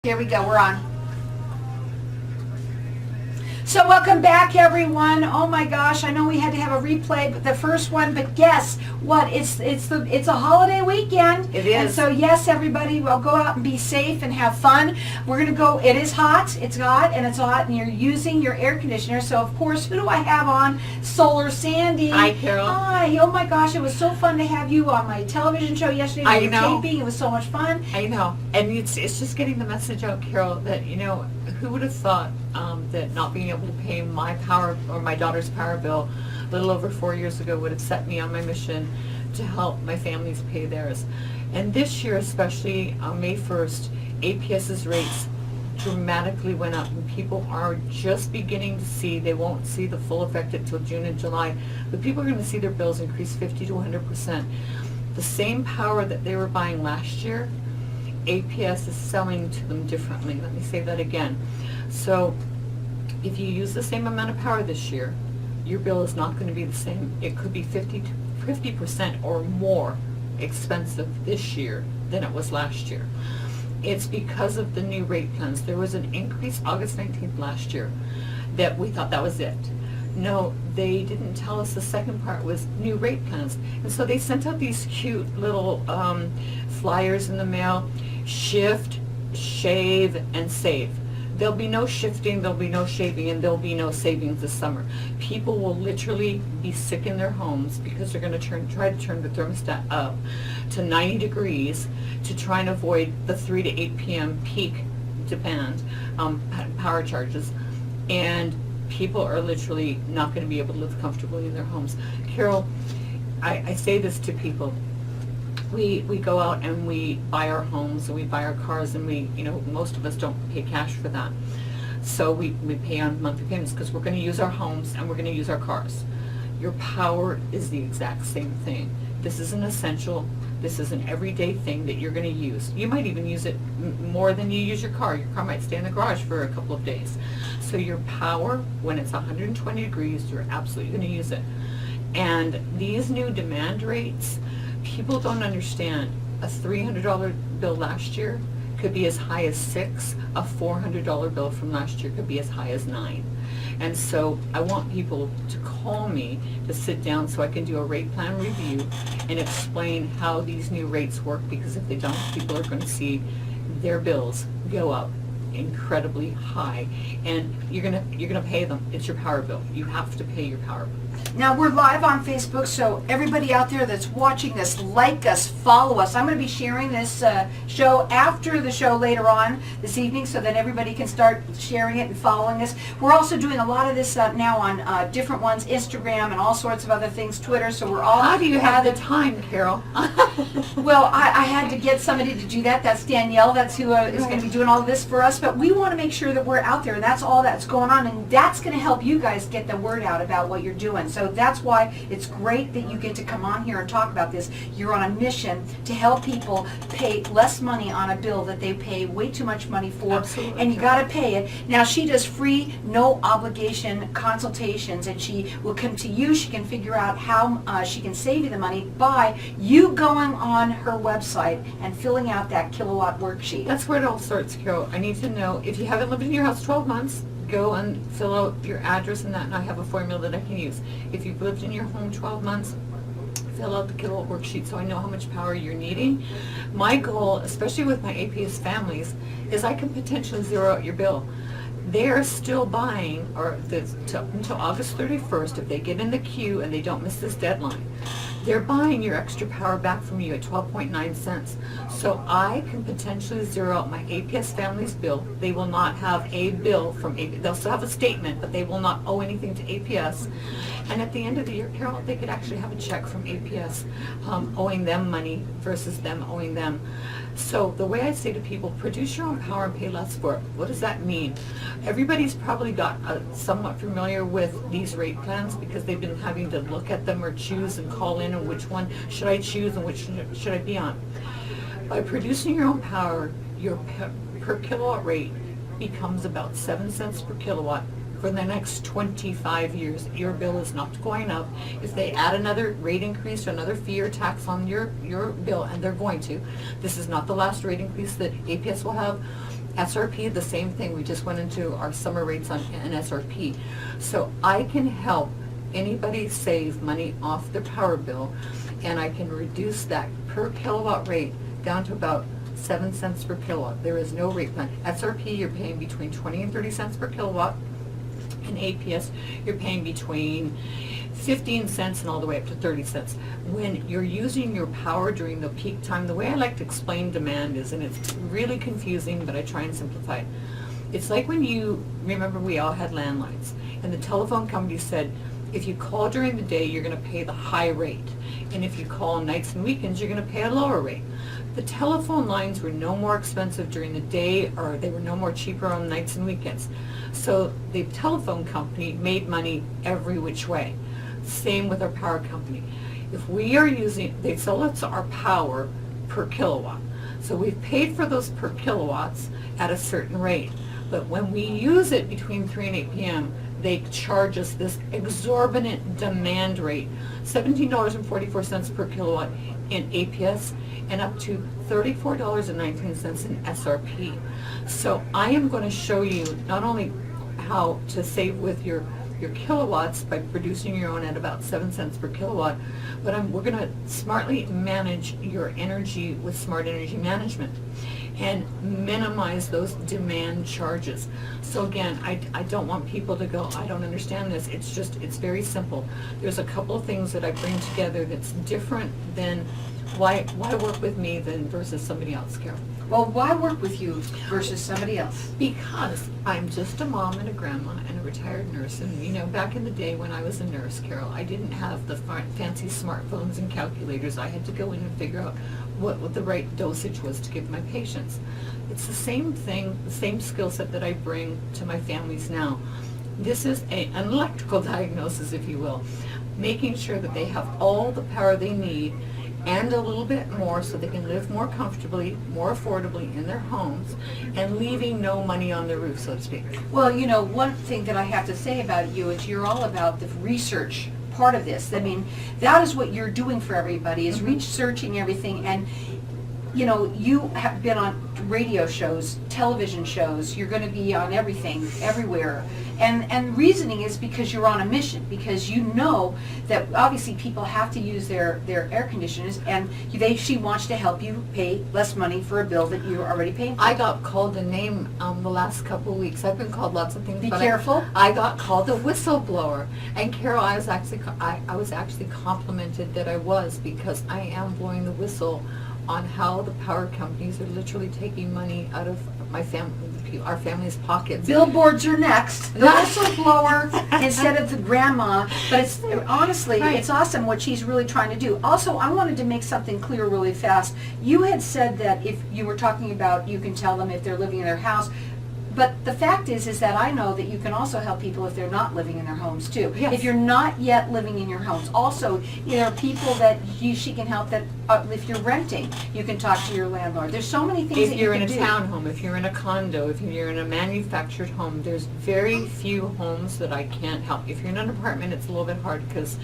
Here we go, we're on. So welcome back, everyone. Oh my gosh, I know we had to have a replay, but the first one, but guess what? It's a holiday weekend. It is. And so yes, everybody, will go out and be safe and have fun. We're gonna go. It is hot. It's hot, and you're using your air conditioner. So of course, who do I have on? Solar Sandy. Hi, Carol. Hi. Oh my gosh, it was so fun to have you on my television show yesterday. I We were know. taping. It was so much fun. I know, and it's just getting the message out, Carol, that who would have thought that not being able to pay my power or my daughter's power bill a little over 4 years ago would have set me on my mission to help my families pay theirs. And this year, especially on May 1st, APS's rates dramatically went up, and people are just beginning to see. They won't see the full effect until June and July, but people are going to see their bills increase 50 to 100%. The same power that they were buying last year, APS is selling to them differently. Let me say that again. So if you use the same amount of power this year, your bill is not going to be the same. It could be 50% or more expensive this year than it was last year. It's because of the new rate plans. There was an increase August 19th last year that we thought that was it. No, they didn't tell us the second part was new rate plans. And so they sent out these cute little flyers in the mail: shift, shave, and save. There'll be no shifting, there'll be no shaving, and there'll be no savings this summer. People will literally be sick in their homes because they're going to try to turn the thermostat up to 90 degrees to try and avoid the 3 to 8 p.m. peak demand power charges. And people are literally not going to be able to live comfortably in their homes. Carol, I say this to people. We go out and we buy our homes and we buy our cars, and most of us don't pay cash for that. So we pay on monthly payments because we're going to use our homes and we're going to use our cars. Your power is the exact same thing. This is an essential. This is an everyday thing that you're going to use. You might even use it more than you use your car. Your car might stay in the garage for a couple of days. So your power, when it's 120 degrees, you're absolutely going to use it. And these new demand rates, people don't understand. A $300 bill last year could be as high as $6. A $400 bill from last year could be as high as $9. And so I want people to call me to sit down so I can do a rate plan review and explain how these new rates work, because if they don't, people are going to see their bills go up incredibly high, and you're gonna pay them. It's your power bill. You have to pay your power bill. Now we're live on Facebook, so everybody out there that's watching this, like us, follow us. I'm going to be sharing this show after the show later on this evening, so that everybody can start sharing it and following us. We're also doing a lot of this now on different ones, Instagram and all sorts of other things, Twitter. So we're all. How do you have the time, Carol? Well, I had to get somebody to do that. That's Danielle. That's who is going to be doing all of this for us. But we want to make sure that we're out there, and that's all that's going on, and that's going to help you guys get the word out about what you're doing. So that's why it's great that you get to come on here and talk about this. You're on a mission to help people pay less money on a bill that they pay way too much money for. Absolutely. And you got to pay it. Now, she does free, no obligation consultations, and she will come to you. She can figure out how she can save you the money by you going on her website and filling out that kilowatt worksheet. That's where it all starts, Carol. I need to know, if you haven't lived in your house 12 months, go and fill out your address and that, and I have a formula that I can use. If you've lived in your home 12 months, fill out the kilowatt worksheet so I know how much power you're needing. My goal, especially with my APS families, is I can potentially zero out your bill. They're still buying, until August 31st, if they get in the queue and they don't miss this deadline, they're buying your extra power back from you at 12.9 cents. So I can potentially zero out my APS family's bill. They will not have a bill from APS. They'll still have a statement, but they will not owe anything to APS. And at the end of the year, Carol, they could actually have a check from APS owing them money versus them owing them. So the way I say to people, produce your own power and pay less for it. What does that mean? Everybody's probably got somewhat familiar with these rate plans because they've been having to look at them or choose and call in, and which one should I choose and which should I be on. By producing your own power, your per kilowatt rate becomes about 7 cents per kilowatt for the next 25 years. Your bill is not going up. If they add another rate increase or another fee or tax on your bill, and they're going to, this is not the last rate increase that APS will have, SRP, the same thing. We just went into our summer rates on an SRP. So I can help anybody save money off their power bill, and I can reduce that per kilowatt rate down to about 7 cents per kilowatt. There is no rate plan. SRP, you're paying between 20 and 30 cents per kilowatt. In APS, you're paying between 15 cents and all the way up to 30 cents. When you're using your power during the peak time, the way I like to explain demand is, and it's really confusing, but I try and simplify it. It's like when you, remember we all had landlines, and the telephone company said, if you call during the day, you're going to pay the high rate. And if you call on nights and weekends, you're going to pay a lower rate. The telephone lines were no more expensive during the day, or they were no more cheaper on nights and weekends. So the telephone company made money every which way. Same with our power company. If we are using, they sell us our power per kilowatt. So we've paid for those per kilowatts at a certain rate. But when we use it between 3 and 8 p.m., they charge us this exorbitant demand rate, $17.44 per kilowatt in APS and up to $34.19 in SRP. So I am going to show you not only how to save with your kilowatts by producing your own at about 7 cents per kilowatt, but we're going to smartly manage your energy with smart energy management and minimize those demand charges. So again, I don't want people to go, I don't understand this. It's just, it's very simple. There's a couple of things that I bring together that's different than why work with me than versus somebody else, Carol. Well, why work with you versus somebody else? Because I'm just a mom and a grandma and a retired nurse. And, you know, back in the day when I was a nurse, Carol, I didn't have the fancy smartphones and calculators. I had to go in and figure out what the right dosage was to give my patients. It's the same thing, the same skill set that I bring to my families now. This is an electrical diagnosis, if you will, making sure that they have all the power they need and a little bit more so they can live more comfortably, more affordably in their homes, and leaving no money on their roof, so to speak. Well, you know, one thing that I have to say about you is you're all about the research part of this. I mean, that is what you're doing for everybody, is researching everything. And, you know, you have been on radio shows, television shows, you're going to be on everything, everywhere. And reasoning is because you're on a mission, because you know that obviously people have to use their air conditioners, and she wants to help you pay less money for a bill that you're already paying for. I got called a name the last couple of weeks. I've been called lots of things. Be but careful. I got called a whistleblower. And Carol, I was actually complimented that I was, because I am blowing the whistle on how the power companies are literally taking money out of our family's pockets. Billboards are next. The whistleblower instead of the grandma. But it's honestly, Right. It's awesome what she's really trying to do. Also, I wanted to make something clear really fast. You had said that if you were talking about, you can tell them if they're living in their house. But the fact is that I know that you can also help people if they're not living in their homes too. Yes. If you're not yet living in your homes. Also, there are people that she can help that if you're renting, you can talk to your landlord. There's so many things If that you're you in can a do. townhome, if you're in a condo, if you're in a manufactured home, there's very few homes that I can't help. If you're in an apartment, it's a little bit hard because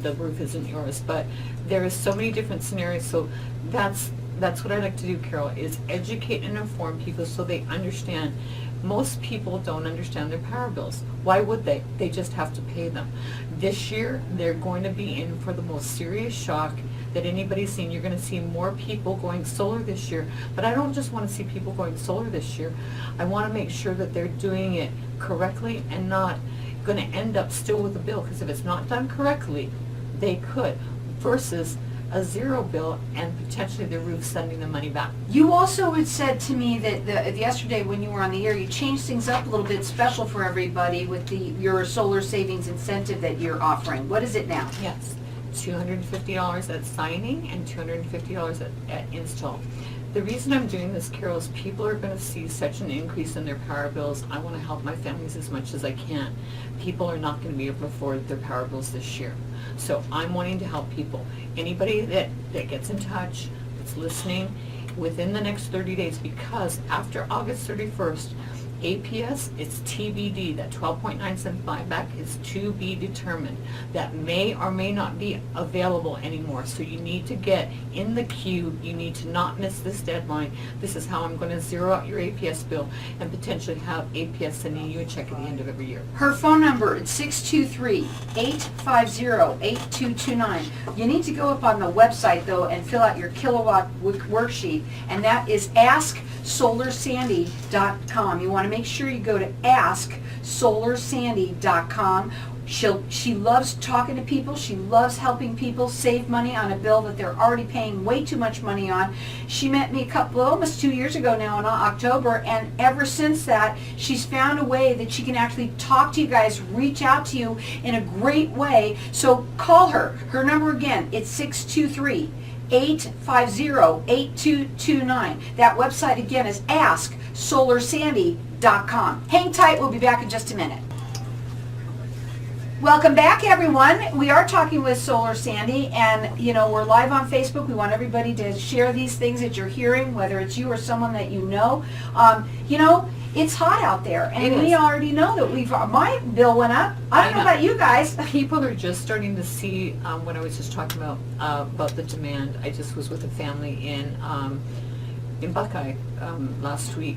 the roof isn't yours. But there is so many different scenarios. So that's what I like to do, Carol, is educate and inform people so they understand. Most people don't understand their power bills. Why would they? They just have to pay them. This year, they're going to be in for the most serious shock that anybody's seen. You're going to see more people going solar this year. But I don't just want to see people going solar this year. I want to make sure that they're doing it correctly and not going to end up still with a bill. Because if it's not done correctly, they could. Versus a zero bill and potentially the roof sending the money back. You also had said to me that yesterday when you were on the air, you changed things up a little bit special for everybody with your solar savings incentive that you're offering. What is it now? Yes, $250 at signing and $250 at install. The reason I'm doing this, Carol, is people are going to see such an increase in their power bills. I want to help my families as much as I can. People are not going to be able to afford their power bills this year. So I'm wanting to help people. Anybody that gets in touch, that's listening, within the next 30 days, because after August 31st, APS, it's TBD. That 12.9 cent buyback is to be determined. That may or may not be available anymore. So you need to get in the queue. You need to not miss this deadline. This is how I'm going to zero out your APS bill and potentially have APS sending you a check at the end of every year. Her phone number is 623-850-8229. You need to go up on the website, though, and fill out your kilowatt worksheet, and that is AskSolarSandy.com. You want to make sure you go to AskSolarSandy.com. She loves talking to people. She loves helping people save money on a bill that they're already paying way too much money on. She met me almost 2 years ago now in October, and ever since that, she's found a way that she can actually talk to you guys, reach out to you in a great way. So call her. Her number again, it's 623-850-8229. That website again is AskSolarSandy.com. Hang tight. We'll be back in just a minute. Welcome back, everyone. We are talking with Solar Sandy, and we're live on Facebook. We want everybody to share these things that you're hearing, whether it's you or someone that you know. It's hot out there, and we already know that my bill went up. I don't know about you guys. People are just starting to see what I was just talking about the demand. I just was with a family in Buckeye last week.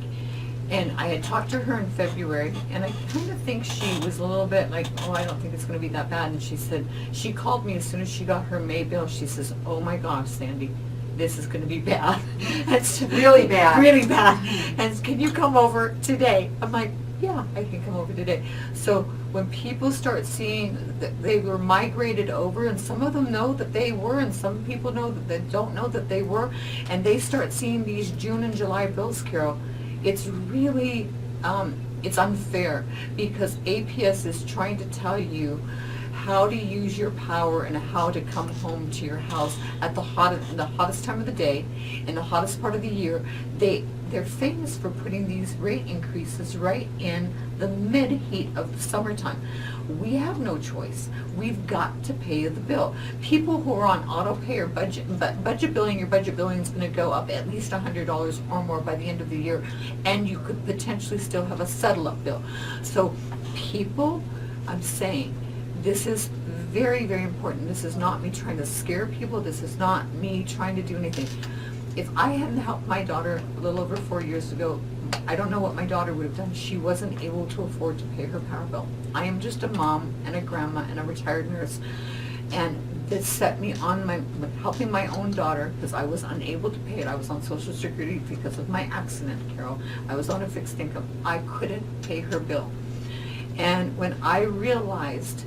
And I had talked to her in February, and I kind of think she was a little bit like, oh, I don't think it's going to be that bad. And she said, she called me as soon as she got her May bill. She says, oh my gosh, Sandy, this is going to be bad. It's really bad. Really bad. And can you come over today? I'm like, yeah, I can come over today. So when people start seeing that they were migrated over, and some of them know that they were, and some people know that they don't know that they were, and they start seeing these June and July bills, Carol, it's really, it's unfair, because APS is trying to tell you how to use your power and how to come home to your house at the hottest time of the day, in the hottest part of the year. They're famous for putting these rate increases right in the mid-heat of the summertime. We have no choice. We've got to pay the bill. People who are on auto pay or budget billing, your budget billing is going to go up at least $100 or more by the end of the year, and you could potentially still have a settle-up bill. So people, I'm saying, this is very, very important. This is not me trying to scare people. This is not me trying to do anything. If I hadn't helped my daughter a little over 4 years ago, I don't know what my daughter would have done. She wasn't able to afford to pay her power bill. I am just a mom and a grandma and a retired nurse. And this set me on helping my own daughter, because I was unable to pay it. I was on Social Security because of my accident, Carol. I was on a fixed income. I couldn't pay her bill. And when I realized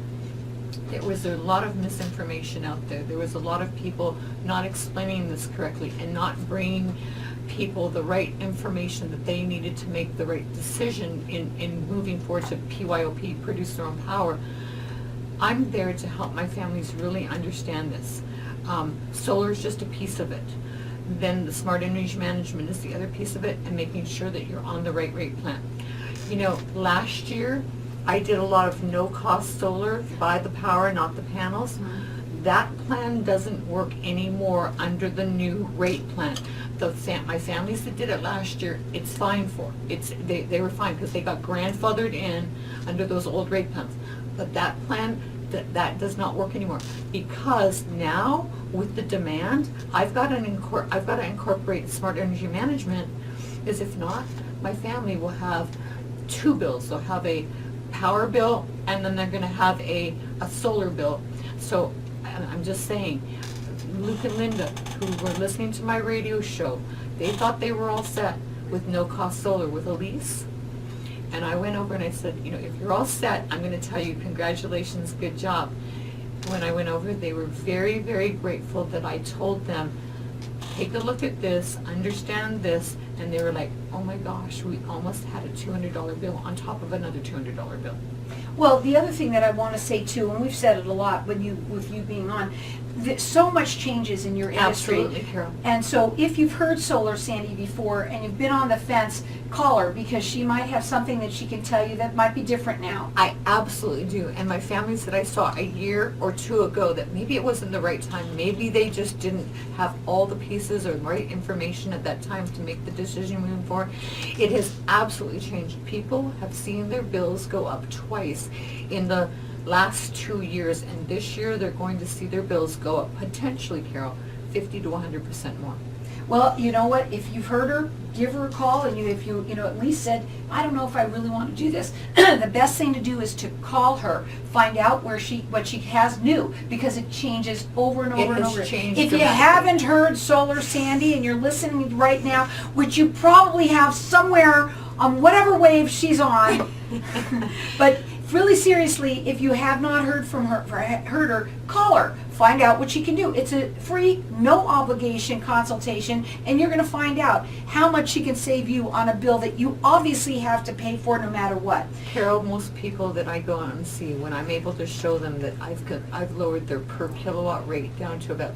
there was a lot of misinformation out there. There was a lot of people not explaining this correctly and not bringing people the right information that they needed to make the right decision in moving forward to PYOP, produce their own power. I'm there to help my families really understand this. Solar is just a piece of it. Then the smart energy management is the other piece of it, and making sure that you're on the right rate plan. Last year, I did a lot of no-cost solar, buy the power, not the panels. That plan doesn't work anymore under the new rate plan. My families that did it last year, it's fine for. They were fine because they got grandfathered in under those old rate plans. But that plan, that does not work anymore, because now with the demand, I've got to incorporate smart energy management, because if not, my family will have two bills. They'll have a power bill, and then they're going to have a solar bill. So I'm just saying, Luke and Linda, who were listening to my radio show, they thought they were all set with no-cost solar with a lease. And I went over and I said, if you're all set, I'm going to tell you congratulations, good job. When I went over, they were very, very grateful that I told them, take a look at this, understand this, and they were like, oh my gosh, we almost had a $200 bill on top of another $200 bill. Well, the other thing that I want to say too, and we've said it a lot with you being on, so much changes in your industry. Absolutely, Carol. And so if you've heard Solar Sandy before and you've been on the fence, call her because she might have something that she can tell you that might be different now. I absolutely do. And my families that I saw a year or two ago that maybe it wasn't the right time, maybe they just didn't have all the pieces or the right information at that time to make the decision moving forward. It has absolutely changed. People have seen their bills go up twice in the last 2 years, and this year they're going to see their bills go up potentially, Carol, 50 to 100% more. Well, you know what? If you've heard her, give her a call, and if you at least said, I don't know if I really want to do this, the best thing to do is to call her, find out what she has new, because it changes over and over and over. It has changed If you dramatically. haven't heard Solar Sandy and you're listening right now, which you probably have somewhere on whatever wave she's on, but really seriously, if you have not heard from her, call her. Find out what she can do. It's a free, no obligation consultation, and you're going to find out how much she can save you on a bill that you obviously have to pay for no matter what. Carol, most people that I go out and see, when I'm able to show them that I've lowered their per kilowatt rate down to about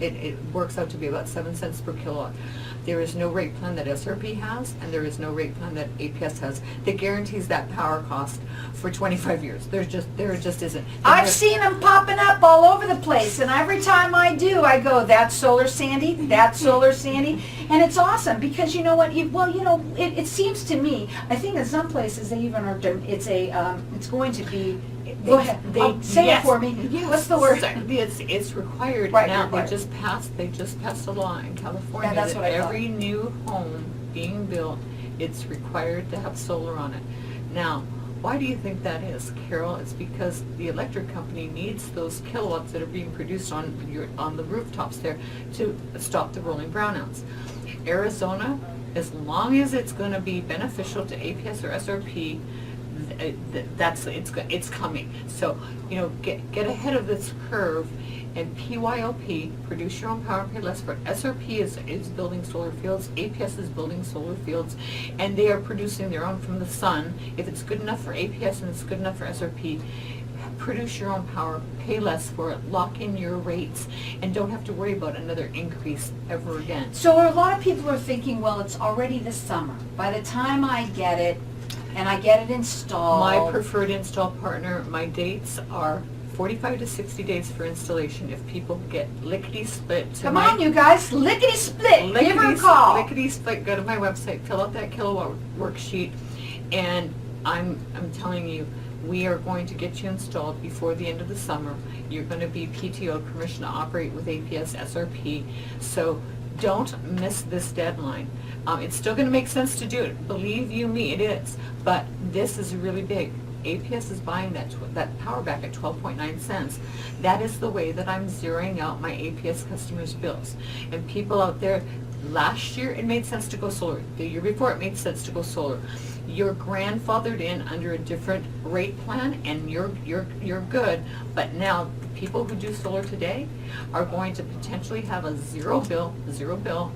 it works out to be about 7 cents per kilowatt. There is no rate plan that SRP has, and there is no rate plan that APS has that guarantees that power cost for 25 years. There just isn't. I've seen them popping up all over the place, and every time I do, I go, that's Solar Sandy, that's Solar Sandy, and it's awesome because you know what? It seems to me, I think in some places they even are, it's going to be, go ahead, say it for me. Yes. What's the word? It's required Right, now. required. They just passed a law in California Yeah, that's that what I thought. every new home being built, it's required to have solar on it. Now, why do you think that is, Carol? It's because the electric company needs those kilowatts that are being produced on the rooftops there to stop the rolling brownouts. Arizona, as long as it's going to be beneficial to APS or SRP, it's coming. So, get ahead of this curve. And PYOP, produce your own power, pay less for it. SRP is building solar fields, APS is building solar fields, and they are producing their own from the sun. If it's good enough for APS and it's good enough for SRP, produce your own power, pay less for it, lock in your rates, and don't have to worry about another increase ever again. So a lot of people are thinking, well, it's already the summer. By the time I get it, and I get it installed. My preferred install partner, my dates are 45 to 60 days for installation. If people get lickety-split to Come on, you guys, lickety-split, give her a call. Lickety-split, go to my website, fill out that kilowatt worksheet, and I'm telling you, we are going to get you installed before the end of the summer. You're going to be PTO, permission to operate with APS SRP, so don't miss this deadline. It's still going to make sense to do it. Believe you me, it is, but this is really big. APS is buying that power back at 12.9 cents. That is the way that I'm zeroing out my APS customers' bills. And people out there, last year it made sense to go solar. The year before it made sense to go solar. You're grandfathered in under a different rate plan, and you're good. But now the people who do solar today are going to potentially have a zero bill,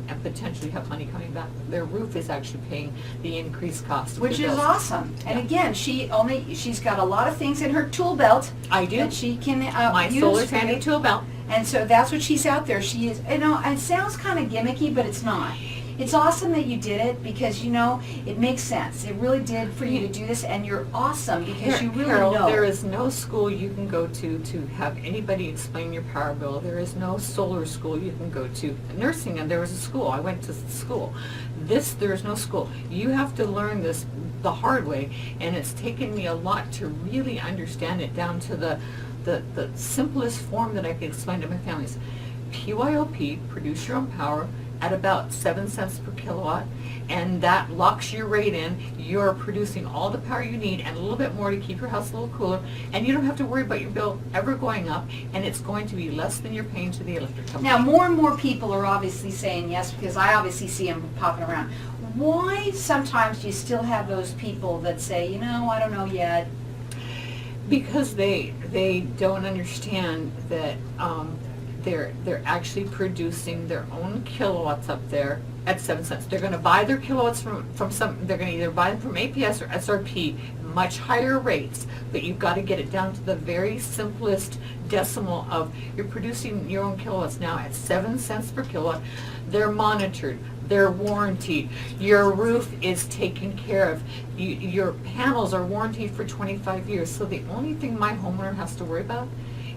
and potentially have money coming back. Their roof is actually paying the increased cost. Which is awesome. And again, she's got a lot of things in her tool belt. I do. That she can My use Solar for Sandy you. tool belt. And so that's what she's out there. She is, it sounds kind of gimmicky, but it's not. It's awesome that you did it because, it makes sense. It really did for you to do this, and you're awesome because you really Carol, know. there is no school you can go to have anybody explain your power bill. There is no solar school you can go to. Nursing, and there was a school. I went to school. There is no school. You have to learn this the hard way, and it's taken me a lot to really understand it down to the simplest form that I can explain to my families. PYOP, produce your own power, at about 7 cents per kilowatt, and that locks your rate in. You're producing all the power you need and a little bit more to keep your house a little cooler, and you don't have to worry about your bill ever going up, and it's going to be less than you're paying to the electric company. Now, more and more people are obviously saying yes because I obviously see them popping around. Why sometimes do you still have those people that say, I don't know yet? Because they don't understand that they're actually producing their own kilowatts up there at 7 cents. They're going to buy their kilowatts from some. They're going to either buy them from APS or SRP, much higher rates. But you've got to get it down to the very simplest decimal of you're producing your own kilowatts now at 7 cents per kilowatt. They're monitored. They're warranted. Your roof is taken care of. Your panels are warranted for 25 years. So the only thing my homeowner has to worry about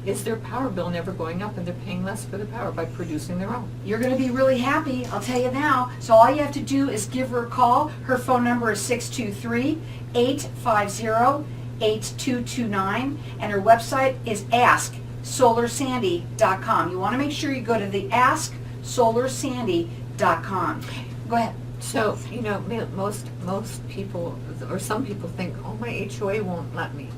is their power bill never going up, and they're paying less for the power by producing their own. You're going to be really happy, I'll tell you now. So all you have to do is give her a call. Her phone number is 623-850-8229, and her website is asksolarsandy.com. You want to make sure you go to the asksolarsandy.com. Go ahead. So, you know, most people, or some people think, oh, my HOA won't let me.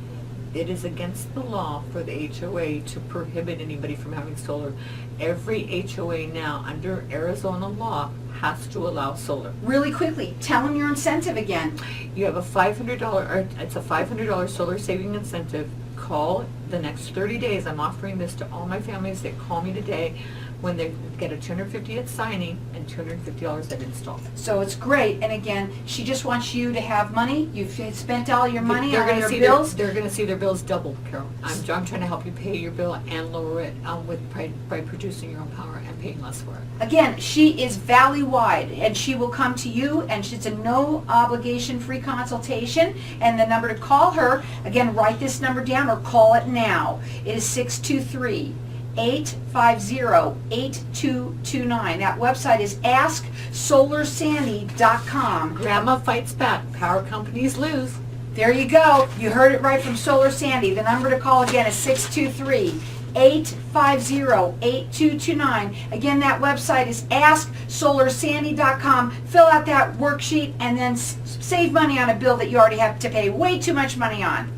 It is against the law for the HOA to prohibit anybody from having solar. Every HOA now, under Arizona law, has to allow solar. Really quickly, tell them your incentive again. You have a $500, or it's a $500 solar saving incentive. Call the next 30 days. I'm offering this to all my families that call me today, when they get a $250 at signing and $250 at install. So it's great, and again, she just wants you to have money. You've spent all your money They're on gonna your see bills. they're going to see their bills double, Carol. I'm trying to help you pay your bill and lower it by producing your own power and paying less for it. Again, she is valley-wide, and she will come to you, and it's a no-obligation free consultation. And the number to call her, again, write this number down or call it now. It is 623-850-8229. That website is asksolarsandy.com. Grandma fights back. Power companies lose. There you go. You heard it right from Solar Sandy. The number to call again is 623-850-8229. Again, that website is asksolarsandy.com. Fill out that worksheet and then save money on a bill that you already have to pay way too much money on.